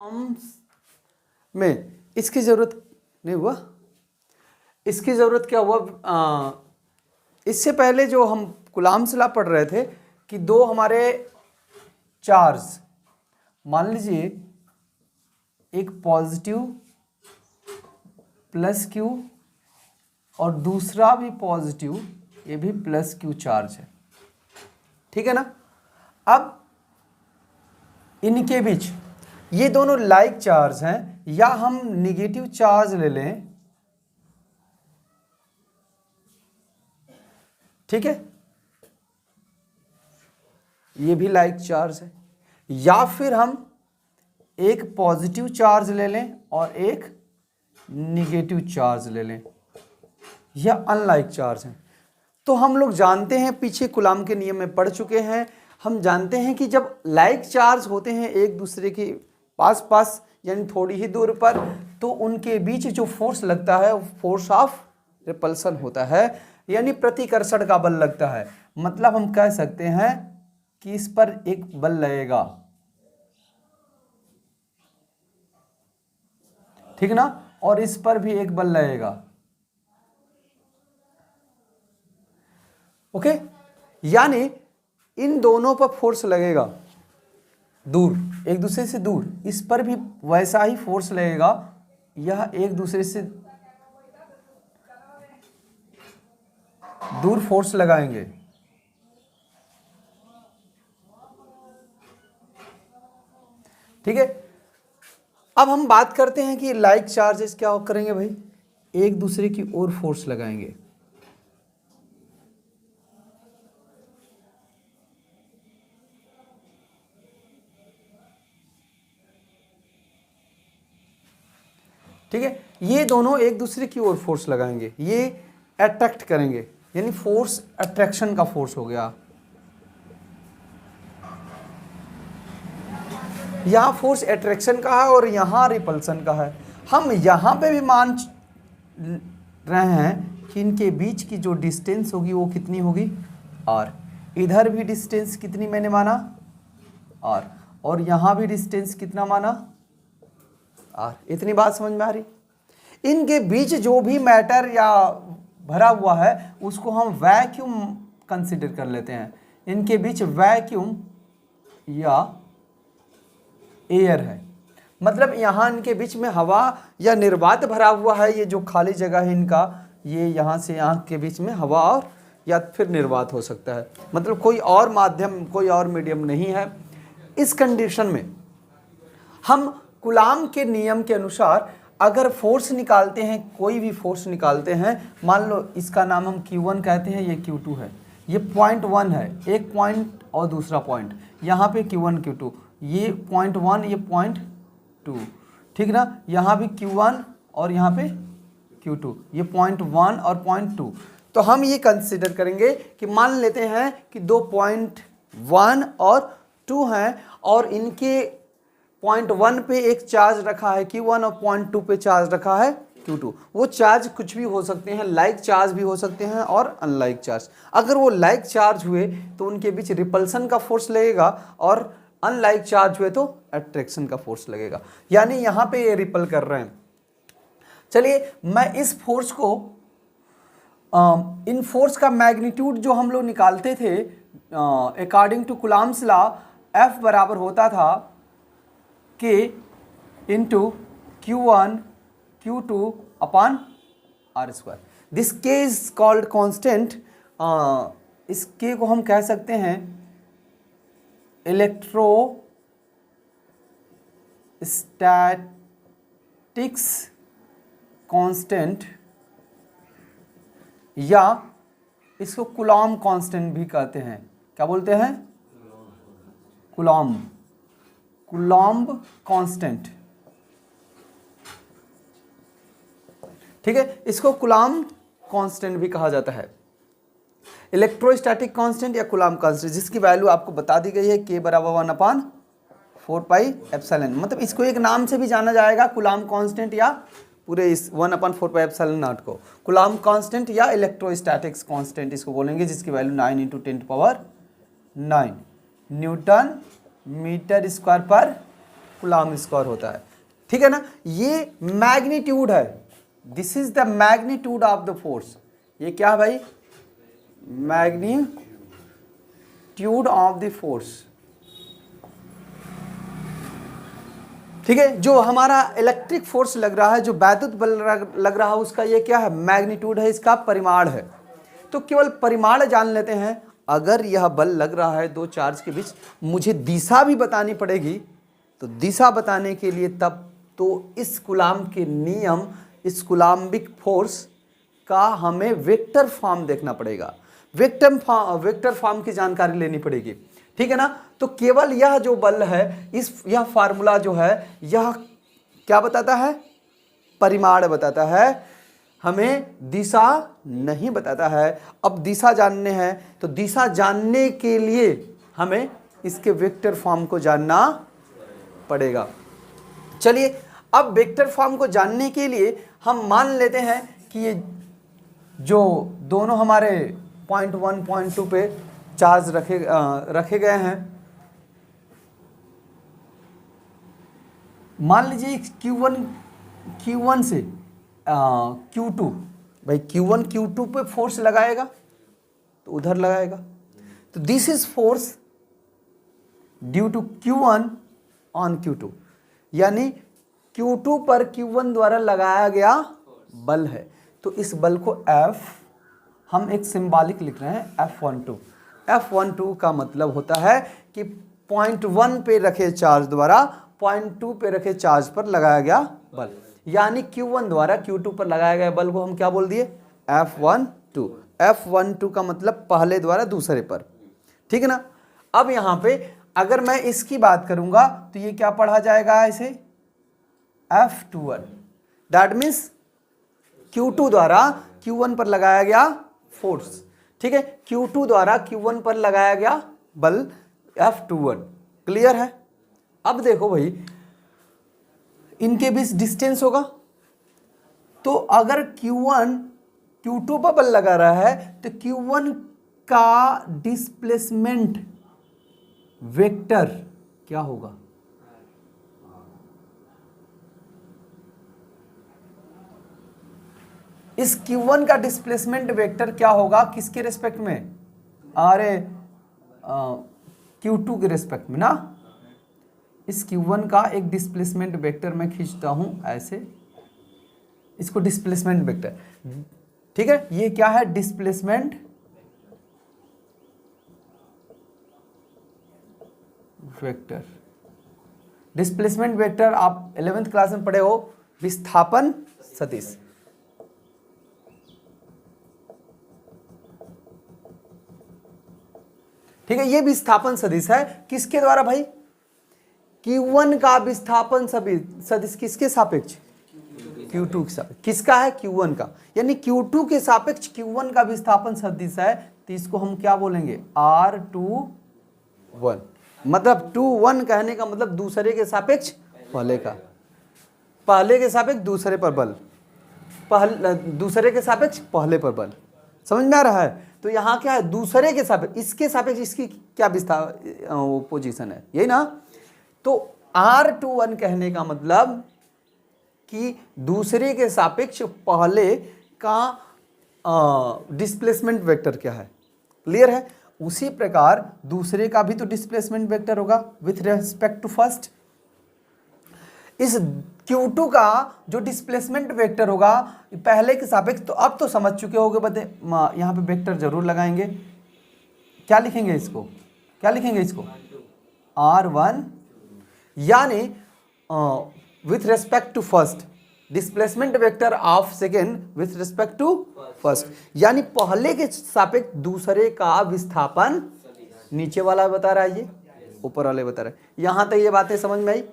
में इसकी ज़रूरत नहीं हुआ। इसकी ज़रूरत क्या हुआ, इससे पहले जो हम कूलम्ब्स लॉ पढ़ रहे थे कि दो हमारे चार्ज, मान लीजिए एक पॉजिटिव प्लस क्यू और दूसरा भी पॉजिटिव, ये भी प्लस क्यू चार्ज है, ठीक है ना। अब इनके बीच ये दोनों लाइक चार्ज हैं, या हम निगेटिव चार्ज ले लें, ठीक है, ये भी लाइक चार्ज है, या फिर हम एक पॉजिटिव चार्ज ले लें और एक निगेटिव चार्ज ले लें, यह अनलाइक चार्ज है। तो हम लोग जानते हैं, पीछे कूलम्ब के नियम में पढ़ चुके हैं, हम जानते हैं कि जब लाइक चार्ज होते हैं एक दूसरे के पास पास यानी थोड़ी ही दूर पर, तो उनके बीच जो फोर्स लगता है वो फोर्स ऑफ रिपल्सन होता है, यानी प्रतिकर्षण का बल लगता है। मतलब हम कह सकते हैं कि इस पर एक बल लगेगा, ठीक ना, और इस पर भी एक बल लगेगा, ओके। यानी इन दोनों पर फोर्स लगेगा दूर, एक दूसरे से दूर, इस पर भी वैसा ही फोर्स लगेगा, यह एक दूसरे से दूर फोर्स लगाएंगे, ठीक है। अब हम बात करते हैं कि लाइक चार्जेस क्या करेंगे भाई, एक दूसरे की ओर फोर्स लगाएंगे, ठीक है। ये दोनों एक दूसरे की ओर फोर्स लगाएंगे, ये अट्रैक्ट करेंगे, यानी फोर्स अट्रैक्शन का फोर्स हो गया। यहाँ फोर्स अट्रैक्शन का है और यहाँ रिपल्सन का है। हम यहाँ पे भी मान रहे हैं कि इनके बीच की जो डिस्टेंस होगी वो कितनी होगी, r। इधर भी डिस्टेंस कितनी मैंने माना, r, और यहाँ भी डिस्टेंस कितना माना, r। इतनी बात समझ में आ रही। इनके बीच जो भी मैटर या भरा हुआ है उसको हम वैक्यूम कंसीडर कर लेते हैं। इनके बीच वैक्यूम या एयर है, मतलब यहाँ इनके बीच में हवा या निर्वात भरा हुआ है। ये जो खाली जगह है इनका, ये यहाँ से यहाँ के बीच में हवा और या फिर निर्वात हो सकता है, मतलब कोई और माध्यम, कोई और मीडियम नहीं है। इस कंडीशन में हम कूलम्ब के नियम के अनुसार अगर फोर्स निकालते हैं, कोई भी फोर्स निकालते हैं, मान लो इसका नाम हम Q1 कहते हैं, ये Q2 है, ये पॉइंट 1 है, एक पॉइंट और दूसरा पॉइंट, यहाँ पे Q1 Q2, ये पॉइंट 1, ये पॉइंट 2, ठीक ना। यहाँ भी Q1 और यहाँ पे Q2, ये पॉइंट 1 और पॉइंट 2। तो हम ये कंसिडर करेंगे कि मान लेते हैं कि दो पॉइंट 1 और 2 हैं और इनके पॉइंट 1 पे एक चार्ज रखा है Q1 और पॉइंट 2 पे चार्ज रखा है Q2। वो चार्ज कुछ भी हो सकते हैं, लाइक चार्ज भी हो सकते हैं और अनलाइक चार्ज। अगर वो लाइक चार्ज हुए तो उनके बीच रिपल्सन का फोर्स लगेगा और अनलाइक चार्ज हुए तो अट्रैक्शन का फोर्स लगेगा, यानी यहाँ पे ये रिपल कर रहे हैं। चलिए मैं इस फोर्स को इन फोर्स का मैग्नीट्यूड जो हम लोग निकालते थे according to Coulomb's law, F बराबर होता था K into Q1 Q2 upon R²। This K is called constant. इस K को हम कह सकते हैं इलेक्ट्रोस्टैटिक्स कांस्टेंट, या इसको कूलम्ब कांस्टेंट भी कहते हैं। क्या बोलते हैं? कूलम्ब कांस्टेंट, ठीक है। इसको कूलम्ब कांस्टेंट भी कहा जाता है, इलेक्ट्रोस्टैटिक कांस्टेंट या कूलम्ब कांस्टेंट, जिसकी वैल्यू आपको बता दी गई है K बराबर 1/4πε। मतलब इसको एक नाम से भी जाना जाएगा, कूलम्ब कांस्टेंट, या पूरे इस 1/4πε को कूलम्ब कांस्टेंट या इलेक्ट्रोस्टैटिक्स कांस्टेंट इसको बोलेंगे, जिसकी वैल्यू 9 × 10⁹ न्यूटन मीटर स्क्वायर पर कूलाम स्क्वायर होता है। ठीक है ना, ये मैग्नीट्यूड है, this is the magnitude of the force. ये क्या है भाई, मैग्नीट्यूड ऑफ द फोर्स। ठीक है, जो हमारा इलेक्ट्रिक फोर्स लग रहा है, जो वैद्युत बल लग रहा है, उसका ये क्या है, मैग्नीट्यूड है, इसका परिमाण है। तो केवल परिमाण जान लेते हैं। अगर यह बल लग रहा है दो चार्ज के बीच, मुझे दिशा भी बतानी पड़ेगी। तो दिशा बताने के लिए तब तो इस कूलाम के नियम, इस कूलाम्बिक फोर्स का हमें वेक्टर फॉर्म देखना पड़ेगा, वेक्टर फॉर्म की जानकारी लेनी पड़ेगी। ठीक है ना, तो केवल यह जो बल है, यह फार्मूला जो है, यह क्या बताता है, परिमाण बताता है, हमें दिशा नहीं बताता है। अब दिशा जानने हैं, तो दिशा जानने के लिए हमें इसके वेक्टर फॉर्म को जानना पड़ेगा। चलिए, अब वेक्टर फॉर्म को जानने के लिए हम मान लेते हैं कि ये जो दोनों हमारे पॉइंट 1 पॉइंट 2 पे चार्ज रखे गए हैं, मान लीजिए Q1 से Q2, भाई Q1 Q2 पे फोर्स लगाएगा तो उधर लगाएगा, तो this is force due to Q1 on Q2, यानी Q2 पर Q1 द्वारा लगाया गया बल है। तो इस बल को F, हम एक सिंबॉलिक लिख रहे हैं F12। F12 का मतलब होता है कि पॉइंट 1 पे रखे चार्ज द्वारा पॉइंट 2 पे रखे चार्ज पर लगाया गया बल, यानी Q1 द्वारा Q2 पर लगाया गया बल को हम क्या बोल दिए, F12। F12 का मतलब पहले द्वारा दूसरे पर। ठीक है ना, अब यहाँ पे अगर मैं इसकी बात करूंगा तो ये क्या पढ़ा जाएगा ऐसे, F21। दैट मीन्स Q2 द्वारा Q1 पर लगाया गया फोर्स। ठीक है, Q2 द्वारा Q1 पर लगाया गया बल F21। क्लियर है। अब देखो भाई, इनके बीच डिस्टेंस होगा, तो अगर Q1 Q2 पर बल लगा रहा है तो Q1 का डिस्प्लेसमेंट वेक्टर क्या होगा, इस Q1 का डिस्प्लेसमेंट वेक्टर क्या होगा, किसके रिस्पेक्ट में, अरे Q2 के रिस्पेक्ट में ना। इस Q1 का एक डिस्प्लेसमेंट वेक्टर मैं खींचता हूं ऐसे, इसको डिस्प्लेसमेंट वेक्टर। ठीक है, ये क्या है, डिस्प्लेसमेंट वेक्टर। डिस्प्लेसमेंट वेक्टर आप 11th क्लास में पढ़े हो, विस्थापन सदिश। ठीक है, ये विस्थापन सदिश है किसके द्वारा भाई, Q1 का विस्थापन सदिश किसके सापेक्ष, Q2 के सापेक्ष। किसका है, Q1 का, यानी Q2 के सापेक्ष Q1 का विस्थापन सदिश है, तो इसको हम क्या बोलेंगे, R21। मतलब 2-1 कहने का मतलब दूसरे के सापेक्ष पहले का, पहले के सापेक्ष दूसरे पर बल, दूसरे के सापेक्ष पहले पर बल। समझ में आ रहा है। तो यहाँ क्या है, दूसरे के सापेक्ष, इसके सापेक्ष इसकी क्या पोजीशन है, यही ना। तो R21 कहने का मतलब कि दूसरे के सापेक्ष पहले का डिस्प्लेसमेंट वेक्टर क्या है। क्लियर है। उसी प्रकार दूसरे का भी तो डिस्प्लेसमेंट वेक्टर होगा विथ रेस्पेक्ट टू फर्स्ट। इस Q2 का जो डिस्प्लेसमेंट वेक्टर होगा पहले के सापेक्ष, तो अब तो समझ चुके होगे बते, यहाँ पे वेक्टर जरूर लगाएंगे। क्या लिखेंगे इसको, क्या लिखेंगे इसको, R1, यानी with respect to first, displacement vector of second with respect to first, यानी पहले के सापेक्ष दूसरे का विस्थापन। नीचे वाला बता रहा है, ये ऊपर वाले बता रहा है। यहां तक ये बातें समझ में आई।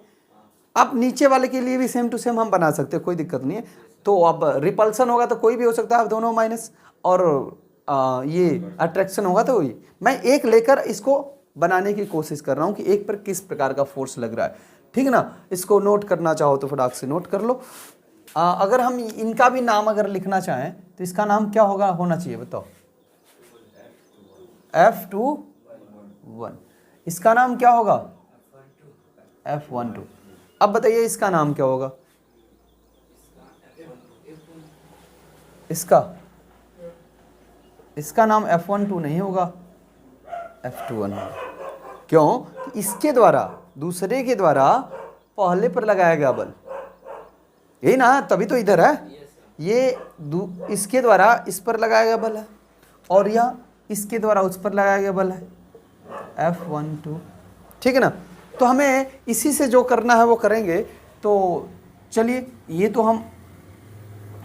अब नीचे वाले के लिए भी सेम टू सेम हम बना सकते हैं, कोई दिक्कत नहीं है। तो अब रिपल्सन होगा तो कोई भी हो सकता है, दोनों माइनस, और ये अट्रैक्शन होगा तो वही। मैं एक लेकर इसको बनाने की कोशिश कर रहा हूँ कि एक पर किस प्रकार का फोर्स लग रहा है। ठीक है ना, इसको नोट करना चाहो तो फटाक से नोट कर लो। अगर हम इनका भी नाम अगर लिखना चाहें तो इसका नाम क्या होगा, होना चाहिए बताओ, F21। इसका नाम क्या होगा, F12। अब बताइए इसका नाम क्या होगा? इसका नाम F12 नहीं होगा, F21 होगा। क्यों? इसके द्वारा, दूसरे के द्वारा पहले पर लगाया गया बल, यही ना, तभी तो इधर है। ये इसके द्वारा इस पर लगाया गया बल है, और यह इसके द्वारा उस पर लगाया गया बल है, F12। ठीक है ना? तो हमें इसी से जो करना है वो करेंगे। तो चलिए, ये तो हम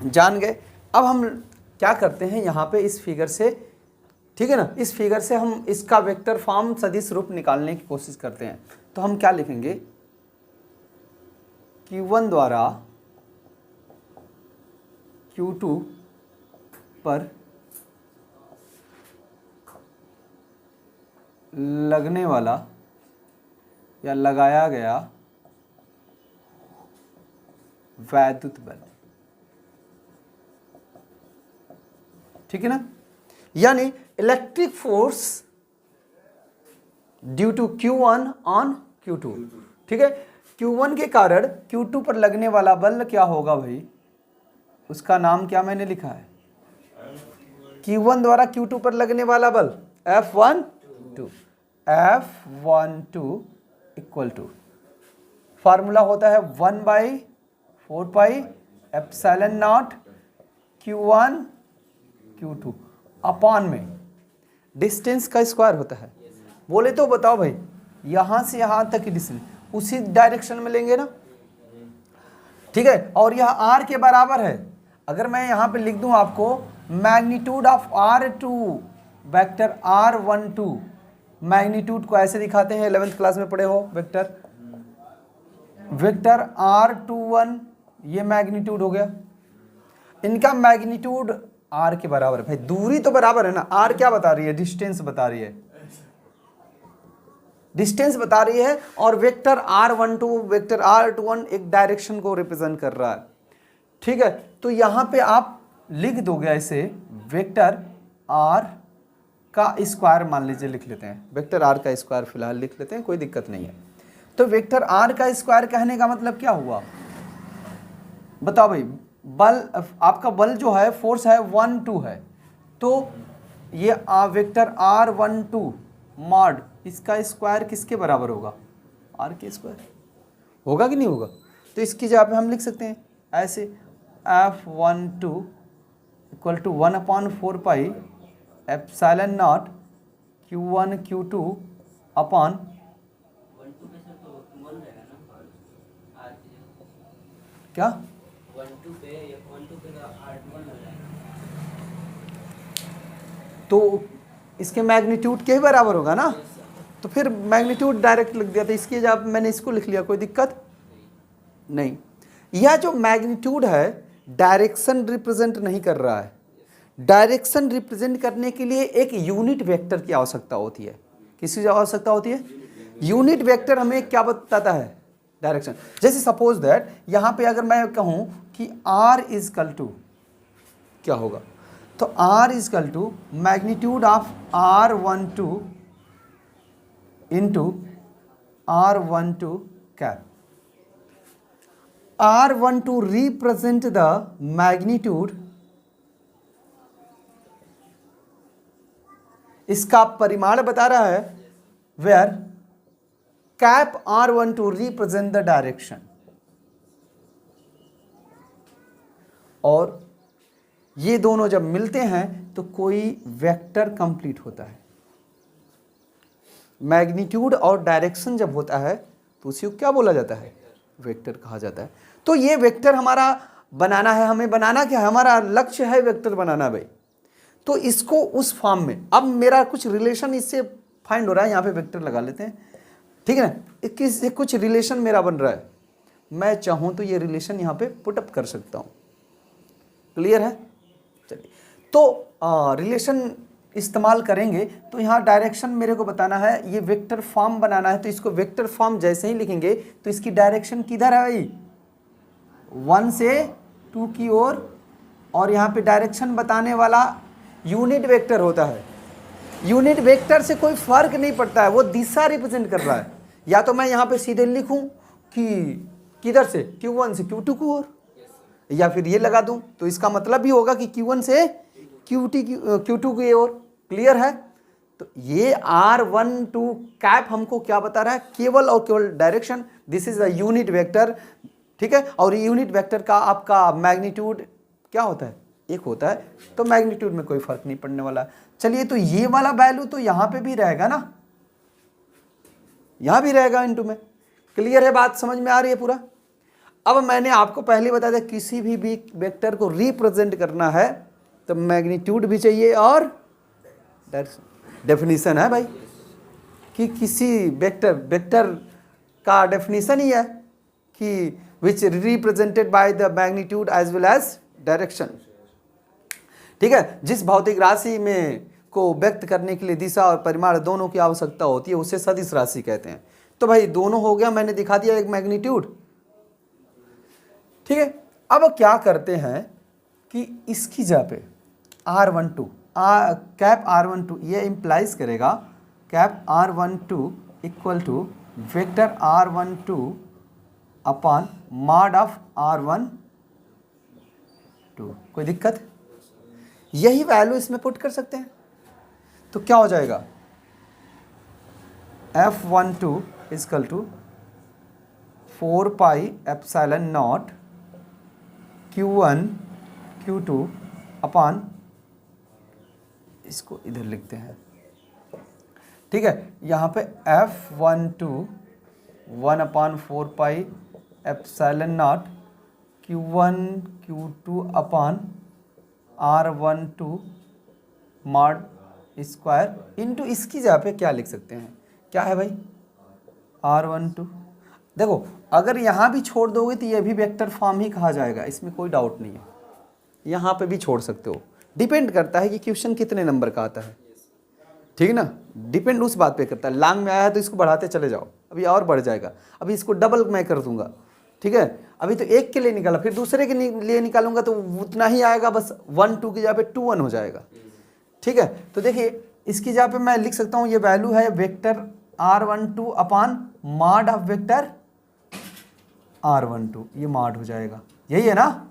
जान गए। अब हम क्या करते हैं यहाँ पे इस फिगर से, ठीक है ना, इस फिगर से हम इसका वेक्टर फॉर्म सदिश रूप निकालने की कोशिश करते हैं। तो हम क्या लिखेंगे? Q1 द्वारा Q2 पर लगने वाला या लगाया गया वैद्युत बल, ठीक है ना, यानी electric force due to Q1 on Q2। ठीक है, Q1 के कारण Q2 पर लगने वाला बल क्या होगा भाई? उसका नाम क्या मैंने लिखा है? Q1 द्वारा Q2 पर लगने वाला बल F12 इक्वल टू, फार्मूला होता है 1/4πε0 Q1 Q2 अपॉन में डिस्टेंस का स्क्वायर होता है। बोले तो बताओ भाई, यहां से यहां तक की डिस्टेंस उसी डायरेक्शन में लेंगे ना, ठीक है, और यह r के बराबर है। अगर मैं यहां पे लिख दूं आपको magnitude of R2 vector R12, magnitude को ऐसे दिखाते हैं, 11th क्लास में पढ़े हो, वेक्टर R21, ये मैग्नीट्यूड हो गया। इनका मैग्नीट्यूड r के बराबर है। भाई दूरी तो बराबर है ना, r क्या बता रही है? डिस्टेंस बता रही है, डिस्टेंस बता रही है, और वेक्टर R12 वेक्टर R21 एक डायरेक्शन को रिप्रेजेंट कर रहा है। ठीक है, तो यहां पे आप लिख दोगे ऐसे, वेक्टर r का स्क्वायर मान लीजिए लिख लेते हैं, वेक्टर r का स्क्वायर फिलहाल लिख लेते हैं, कोई दिक्कत नहीं है। तो वेक्टर r का स्क्वायर कहने का मतलब क्या हुआ? बताओ भाई, बल, आपका बल जो है, फोर्स है 1-2 है, तो ये वेक्टर R12 मॉड, इसका स्क्वायर किसके बराबर होगा? r के स्क्वायर होगा कि नहीं होगा? तो इसकी जगह पे हम लिख सकते हैं ऐसे, F12 equal to 1/4πε0 Q1 Q2 upon क्या, तो इसके मैग्नीट्यूड के ही बराबर होगा ना, तो फिर मैग्नीट्यूड डायरेक्ट लिख दिया, तो इसकी जब मैंने इसको लिख लिया, कोई दिक्कत नहीं। यह जो मैग्नीट्यूड है डायरेक्शन रिप्रेजेंट नहीं कर रहा है, डायरेक्शन रिप्रेजेंट करने के लिए एक यूनिट वेक्टर की आवश्यकता होती है। किसकी आवश्यकता होती है? यूनिट वेक्टर हमें क्या बताता है? डायरेक्शन। जैसे सपोज दैट यहां पे अगर मैं कहूं कि r इजकल टू क्या होगा, तो r equal to magnitude of R12 into R12 cap. R12 represent the magnitude, इसका परिमाण बता रहा है, where cap R12 represent the direction, और ये दोनों जब मिलते हैं तो कोई वेक्टर कंप्लीट होता है। मैग्नीट्यूड और डायरेक्शन जब होता है तो उसी को क्या बोला जाता है? वेक्टर कहा जाता है। तो ये वेक्टर हमारा बनाना है, हमें बनाना क्या है? हमारा लक्ष्य है वेक्टर बनाना भाई। तो इसको उस फॉर्म में, अब मेरा कुछ रिलेशन इससे फाइंड हो रहा है, यहाँ पे वेक्टर लगा लेते हैं, ठीक है ना, इससे कुछ रिलेशन मेरा बन रहा है, मैं चाहूँ तो ये रिलेशन यहाँ पे पुटअप कर सकता हूँ। क्लियर है? चलिए, तो रिलेशन इस्तेमाल करेंगे, तो यहाँ डायरेक्शन मेरे को बताना है, ये वेक्टर फॉर्म बनाना है, तो इसको वेक्टर फॉर्म जैसे ही लिखेंगे तो इसकी डायरेक्शन किधर है भाई? 1 से 2 की ओर, और यहाँ पे डायरेक्शन बताने वाला यूनिट वेक्टर होता है। यूनिट वेक्टर से कोई फर्क नहीं पड़ता है, वो दिशा रिप्रेजेंट कर रहा है। या तो मैं यहाँ पे सीधे लिखूं कि किधर से, Q1 से Q2 को ओर, या फिर ये लगा दूं तो इसका मतलब भी होगा कि Q1 से Q2 की ओर। क्लियर है? तो ये R12 कैप हमको क्या बता रहा है, केवल और केवल direction. This is the unit vector, ठीक है। और यूनिट वेक्टर का आपका मैग्नीट्यूड क्या होता है, एक होता है, तो मैग्नीट्यूड में कोई फर्क नहीं पड़ने वाला। चलिए, तो ये वाला वैल्यू तो यहां पे भी रहेगा ना, यहां भी रहेगा इनटू में। क्लियर है? बात समझ में आ रही है पूरा? अब मैंने आपको पहले बताया था किसी भी वेक्टर को रिप्रेजेंट करना है तो मैग्नीट्यूड भी चाहिए और डेफिनेशन है भाई, कि किसी वेक्टर का डेफिनेशन ही है कि which represented by the magnitude as well as direction. ठीक है, जिस भौतिक राशि में को व्यक्त करने के लिए दिशा और परिमाण दोनों की आवश्यकता होती है उसे सदिश राशि कहते हैं। तो भाई दोनों हो गया, मैंने दिखा दिया एक मैग्नीट्यूड। ठीक है, अब क्या करते हैं कि इसकी जगह पे R12 कैप R12 ये इंप्लाइज करेगा cap R12 equal to vector R12 upon mod of R12। कोई दिक्कत? यही वैल्यू इसमें पुट कर सकते हैं तो क्या हो जाएगा, F12 equal to 4 pi epsilon naught Q1 Q2 upon, इसको इधर लिखते हैं, ठीक है, यहाँ पे F12 1/4 pi epsilon naught Q1 Q2 upon R12 mod square into, इसकी जगह पे क्या लिख सकते हैं, क्या है भाई, R12। देखो अगर यहाँ भी छोड़ दोगे तो ये भी वेक्टर फॉर्म ही कहा जाएगा, इसमें कोई डाउट नहीं है, यहाँ पे भी छोड़ सकते हो। डिपेंड करता है कि क्वेश्चन कितने नंबर का आता है, ठीक है ना, डिपेंड उस बात पे करता है। लॉन्ग में आया है तो इसको बढ़ाते चले जाओ, अभी और बढ़ जाएगा, अभी इसको डबल मैं कर दूंगा, ठीक है। अभी तो एक के लिए निकाला, फिर दूसरे के लिए निकालूंगा तो उतना ही आएगा, बस 1 2 की जगह पे 2 1 हो जाएगा, ठीक है। तो देखिए इसकी जगह पे मैं लिख सकता हूँ, ये वैल्यू है vector R12 upon mod of vector R12, ये मॉड हो जाएगा, यही है ना।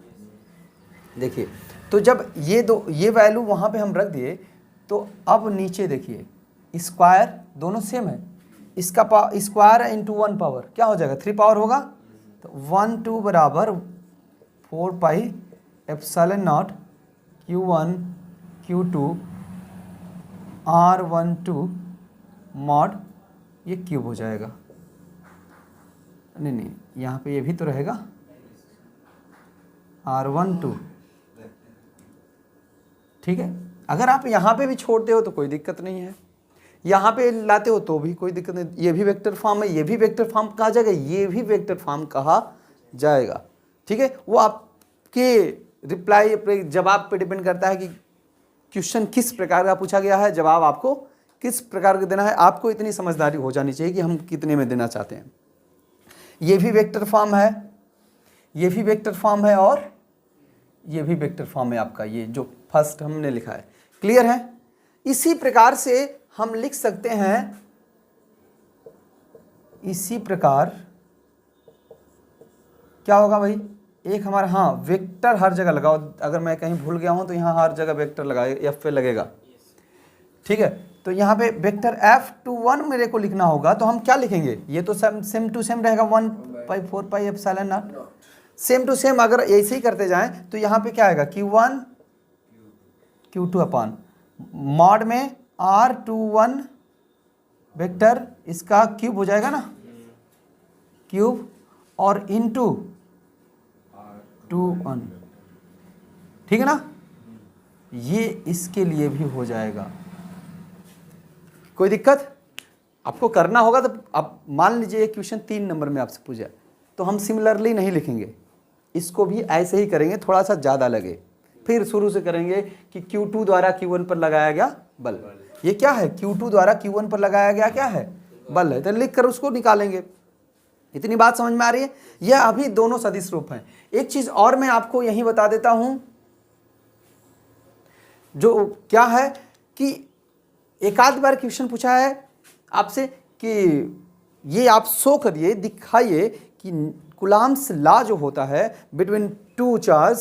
देखिए तो जब ये वैल्यू वहाँ पे हम रख दिए तो अब नीचे देखिए स्क्वायर दोनों सेम है, इसका स्क्वायर है इंटू 1 पावर क्या हो जाएगा, 3 पावर होगा, तो 1 2 बराबर 4 pi epsilon naught Q1 Q2 R12 mod, ये क्यूब हो जाएगा। नहीं यहाँ पे ये भी तो रहेगा R12, ठीक है। अगर आप यहाँ पे भी छोड़ते हो तो कोई दिक्कत नहीं है, यहाँ पे लाते हो तो भी कोई दिक्कत नहीं, ये भी वेक्टर फॉर्म है, ये भी वेक्टर फॉर्म कहा जाएगा, ये भी वेक्टर फॉर्म कहा जाएगा, ठीक है। वो आपके रिप्लाई पे, जवाब पे डिपेंड करता है कि क्वेश्चन किस प्रकार का पूछा गया है, जवाब आपको किस प्रकार का देना है। आपको इतनी समझदारी हो जानी चाहिए कि हम कितने में देना चाहते हैं। ये भी वेक्टर फॉर्म है, ये भी वेक्टर फॉर्म है, और ये भी वेक्टर फॉर्म है आपका, ये जो फर्स्ट हमने लिखा है। क्लियर है? इसी प्रकार से हम लिख सकते हैं, इसी प्रकार क्या होगा भाई, एक हमारा, हाँ वेक्टर हर जगह लगाओ, अगर मैं कहीं भूल गया हूं तो यहाँ हर जगह वेक्टर लगाए, F पे लगेगा, ठीक है। तो यहाँ पे वेक्टर F21 मेरे को लिखना होगा, तो हम क्या लिखेंगे, ये तो सेम टू सेम रहेगा, 1/4 pi epsilon naught, same to same. अगर ऐसे ही करते जाएं तो यहाँ पे क्या आएगा, Q1 Q2 अपॉन मॉड में R21 वेक्टर, इसका क्यूब हो जाएगा ना, क्यूब, और इनटू 2 1, ठीक है ना। ये इसके लिए भी हो जाएगा, कोई दिक्कत? आपको करना होगा तो आप मान लीजिए एक क्वेश्चन 3 नंबर में आपसे पूछा तो हम सिमिलरली नहीं लिखेंगे, इसको भी ऐसे ही करेंगे, थोड़ा सा ज़्यादा लगे, फिर शुरू से करेंगे कि Q2 द्वारा Q1 पर लगाया गया बल, ये क्या है, Q2 द्वारा Q1 पर लगाया गया क्या है, बल है, तो लिख कर उसको निकालेंगे। इतनी बात समझ में आ रही है? यह अभी दोनों सदिश रूप हैं। एक चीज़ और मैं आपको यहीं बता देता हूं, जो क्या है कि एक आध बार क्वेश्चन पूछा है आपसे कि ये आप शो करिए, दिखाइए कि कूलम्ब्स लॉ जो होता है बिटवीन टू चार्ज,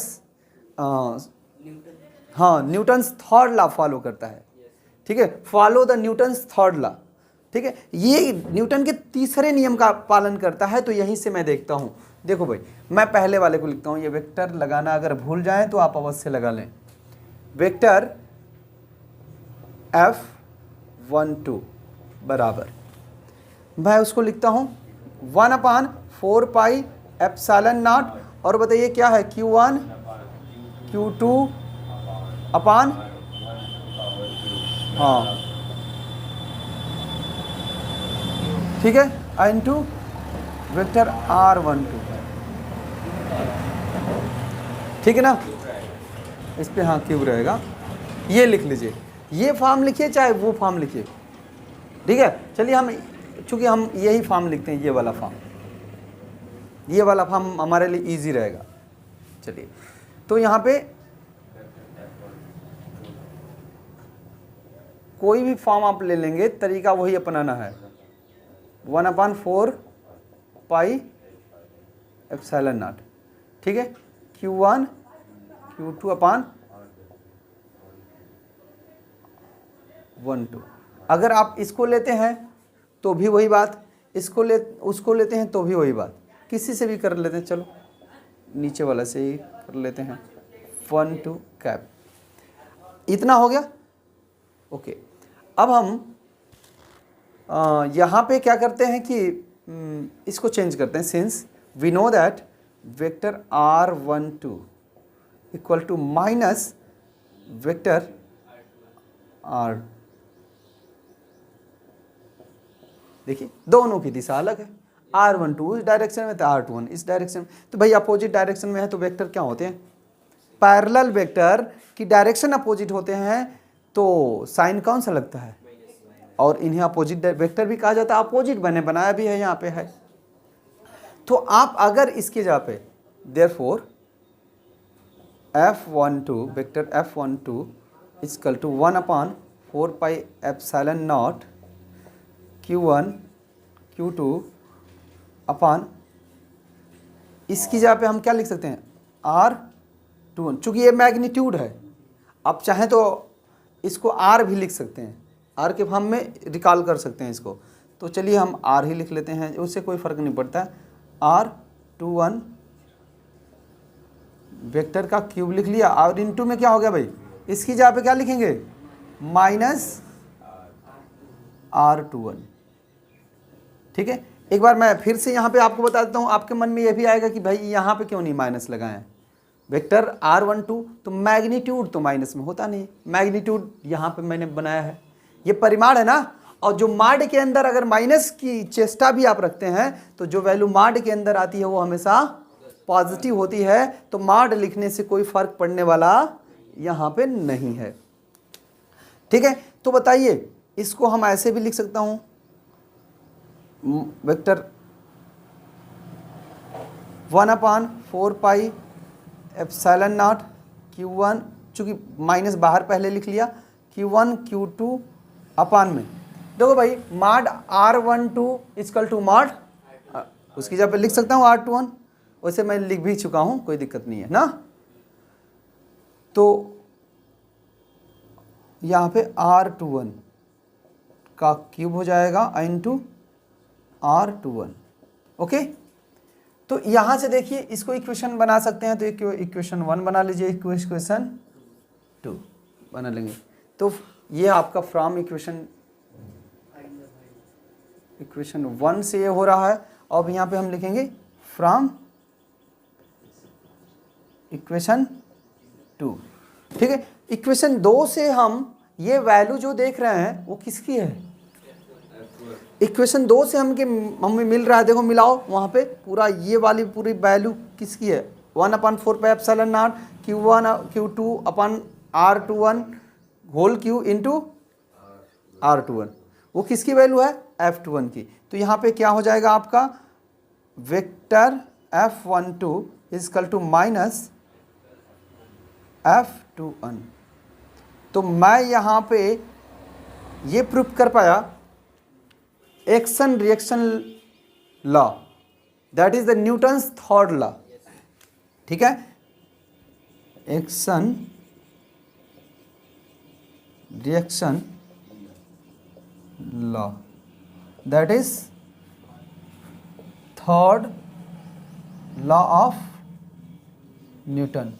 हाँ, न्यूटन्स थर्ड लॉ फॉलो करता है, ठीक है, follow the Newton's third law, ठीक है, ये न्यूटन के तीसरे नियम का पालन करता है। तो यहीं से मैं देखता हूँ, देखो भाई मैं पहले वाले को लिखता हूँ, ये वेक्टर लगाना अगर भूल जाएं तो आप अवश्य लगा लें, वेक्टर F12 बराबर, मैं उसको लिखता हूँ 1/4πε0, और बताइए क्या है, Q1 Q2 अपान, हाँ ठीक है, इनटू वेक्टर R12, ठीक है ना, इस पे हाँ क्यूब रहेगा, ये लिख लीजिए, ये फॉर्म लिखिए चाहे वो फॉर्म लिखिए, ठीक है। चलिए हम, चूंकि हम यही फॉर्म लिखते हैं, ये वाला फॉर्म हमारे लिए इजी रहेगा। चलिए तो यहाँ पे कोई भी फॉर्म आप ले लेंगे, तरीका वही अपनाना है, 1/4πε0, ठीक है, Q1 Q2 अपान 1/2। अगर आप इसको लेते हैं तो भी वही बात, उसको लेते हैं तो भी वही बात, किसी से भी कर लेते हैं, चलो नीचे वाला से ही कर लेते हैं, 1/2 कैप, इतना हो गया, ओके। अब हम यहाँ पे क्या करते हैं कि इसको चेंज करते हैं, since we know that vector R12 equal to minus vector R, देखिए दोनों की दिशा अलग है, R12 इस डायरेक्शन में तो R21 इस डायरेक्शन में, तो भाई अपोजिट डायरेक्शन में है तो वेक्टर क्या होते हैं, पैरेलल वेक्टर की डायरेक्शन अपोजिट होते हैं, तो साइन कौन सा लगता है, और इन्हें अपोजिट वेक्टर भी कहा जाता है, अपोजिट बनाया भी है, यहाँ पे है। तो आप अगर इसके जगह पे therefore F12 vector F12 equal to 1/4πε0 Q1 Q2 upon, इसकी जगह पे हम क्या लिख सकते हैं, R21, चूंकि ये मैग्नीट्यूड है, आप चाहें तो इसको R भी लिख सकते हैं, R के फॉर्म में रिकॉल कर सकते हैं इसको, तो चलिए हम R ही लिख लेते हैं, उससे कोई फ़र्क नहीं पड़ता है, R21 वेक्टर का क्यूब लिख लिया, और इनटू में क्या हो गया भाई, इसकी जगह पे क्या लिखेंगे, माइनस R21, ठीक है। एक बार मैं फिर से यहाँ पे आपको बता देता हूँ, आपके मन में ये भी आएगा कि भाई यहाँ पे क्यों नहीं माइनस लगाएं, वेक्टर R12 तो मैग्नीट्यूड तो माइनस में होता नहीं, मैग्नीट्यूड यहाँ पे मैंने बनाया है, ये परिमाण है ना, और जो माड के अंदर अगर माइनस की चेष्टा भी आप रखते हैं तो जो वैल्यू माड के अंदर आती है वो हमेशा पॉजिटिव होती है, तो माड लिखने से कोई फर्क पड़ने वाला यहाँ पे नहीं है, ठीक है। तो बताइए इसको हम ऐसे भी लिख सकता हूँ, वेक्टर 1/4πε0 Q1, चूँकि माइनस बाहर पहले लिख लिया, Q1 Q2 अपान में, देखो भाई माड R12 इक्वल टू माड, उसकी जगह पे लिख सकता हूँ R21, वैसे मैं लिख भी चुका हूँ, कोई दिक्कत नहीं है ना। तो यहाँ पे R21 का क्यूब हो जाएगा इनटू R21, ओके। तो यहाँ से देखिए इसको इक्वेशन बना सकते हैं, तो इक्वेशन 1 बना लीजिए, इक्वेशन 2 बना लेंगे, तो ये आपका फ्रॉम इक्वेशन 1 से ये हो रहा है, अब यहाँ पे हम लिखेंगे फ्रॉम इक्वेशन 2, ठीक है। इक्वेशन 2 से हम ये वैल्यू जो देख रहे हैं वो किसकी है, इक्वेशन 2 से हमें मिल रहा है, देखो मिलाओ वहाँ पे पूरा, ये वाली पूरी वैल्यू किसकी है, 1/4πε0 Q1 Q2 अपन R21 whole Q into R21, वो किसकी वैल्यू है, F21 की। तो यहाँ पे क्या हो जाएगा आपका, vector F12 equal to minus F21। तो मैं यहाँ पे ये प्रूफ कर पाया action reaction law, that is the Newton's third law, ठीक है। Action reaction law, that is third law of Newton,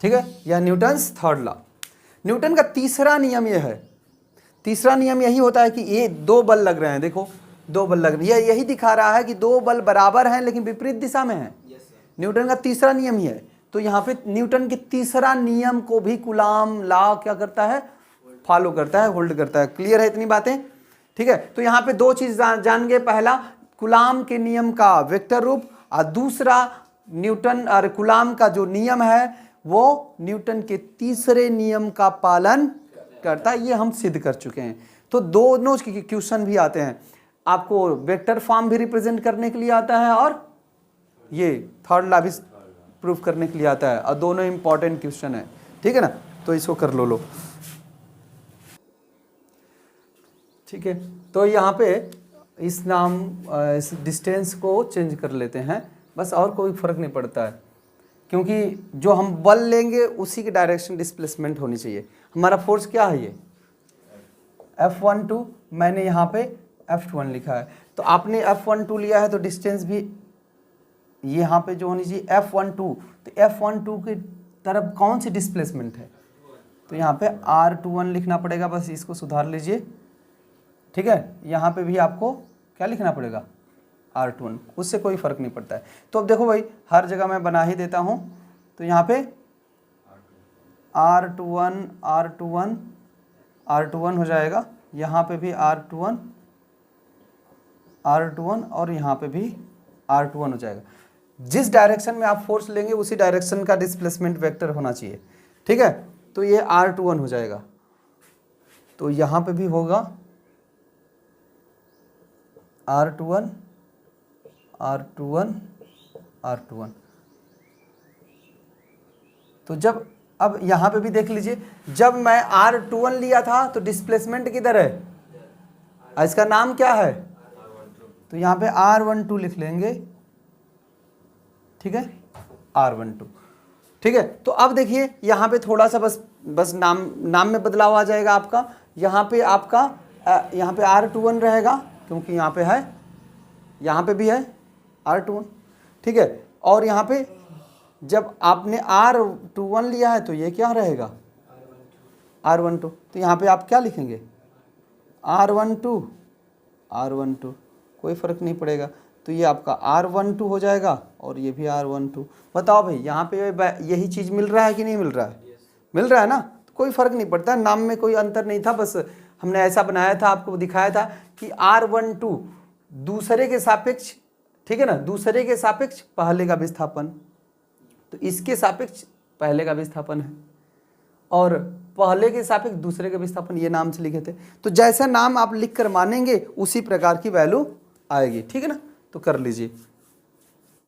ठीक है, या न्यूटन्स थर्ड लॉ। न्यूटन का तीसरा नियम यह है, तीसरा नियम यही होता है कि ये दो बल लग रहे हैं, देखो दो बल लग रहे हैं, यही दिखा रहा है कि दो बल बराबर हैं लेकिन विपरीत दिशा में हैं। न्यूटन का तीसरा नियम ही है। तो यहाँ पे न्यूटन के तीसरा नियम को भी कूलाम लॉ क्या करता है, फॉलो करता है, होल्ड करता है। क्लियर है इतनी बातें, ठीक है। तो यहाँ पे दो चीज जान गए, पहला कूलाम के नियम का वेक्टर रूप, और दूसरा न्यूटन और कूलाम का जो नियम है वो न्यूटन के तीसरे नियम का पालन करता है, ये हम सिद्ध कर चुके हैं। तो दोनों क्वेश्चन भी आते हैं, आपको वेक्टर फॉर्म भी रिप्रेजेंट करने के लिए आता है और ये थर्ड लॉ भी प्रूव करने के लिए आता है, और दोनों इंपॉर्टेंट क्वेश्चन है, ठीक है ना। तो इसको कर लो ठीक है। तो यहाँ पे इस डिस्टेंस को चेंज कर लेते हैं बस, और कोई फर्क नहीं पड़ता है, क्योंकि जो हम बल लेंगे उसी की डायरेक्शन डिस्प्लेसमेंट होनी चाहिए। हमारा फोर्स क्या है, ये F12, मैंने यहाँ पे F21 लिखा है, तो आपने F12 लिया है तो डिस्टेंस भी यहाँ पे जो होनी चाहिए F12, तो F12 की तरफ कौन सी डिस्प्लेसमेंट है, तो यहाँ पे R21 लिखना पड़ेगा, बस इसको सुधार लीजिए, ठीक है। यहाँ पे भी आपको क्या लिखना पड़ेगा, R21, उससे कोई फर्क नहीं पड़ता है। तो अब देखो भाई, हर जगह मैं बना ही देता हूँ, तो यहाँ पे R21 हो जाएगा, यहाँ पे भी R21 और यहाँ पे भी R21 हो जाएगा। जिस डायरेक्शन में आप फोर्स लेंगे उसी डायरेक्शन का डिस्प्लेसमेंट वेक्टर होना चाहिए, ठीक है। तो ये R21 हो जाएगा, तो यहाँ पे भी होगा R21। तो जब अब यहाँ पे भी देख लीजिए, जब मैं R21 लिया था तो डिस्प्लेसमेंट किधर है, इसका नाम क्या है, तो यहाँ पे R12 लिख लेंगे, ठीक है, R12, ठीक है। तो अब देखिए यहाँ पे थोड़ा सा बस नाम में बदलाव आ जाएगा आपका। यहाँ पे आपका यहाँ पे R21 रहेगा, क्योंकि यहाँ पे है, यहाँ पे भी है R21, ठीक है। और यहाँ पे जब आपने R21 लिया है तो ये क्या रहेगा, R12, तो यहाँ पे आप क्या लिखेंगे, R12, कोई फर्क नहीं पड़ेगा, तो ये आपका R12 हो जाएगा और ये भी R12। बताओ भाई, यहाँ पे यही चीज़ मिल रहा है कि नहीं मिल रहा है, मिल रहा है ना, तो कोई फर्क नहीं पड़ता, नाम में कोई अंतर नहीं था, बस हमने ऐसा बनाया था, आपको दिखाया था कि R12 दूसरे के सापेक्ष, ठीक है ना, दूसरे के सापेक्ष पहले का विस्थापन, तो इसके सापेक्ष पहले का विस्थापन है, और पहले के सापेक्ष दूसरे का विस्थापन, ये नाम से लिखे थे। तो जैसा नाम आप लिख कर मानेंगे उसी प्रकार की वैल्यू आएगी, ठीक है ना। तो कर लीजिए।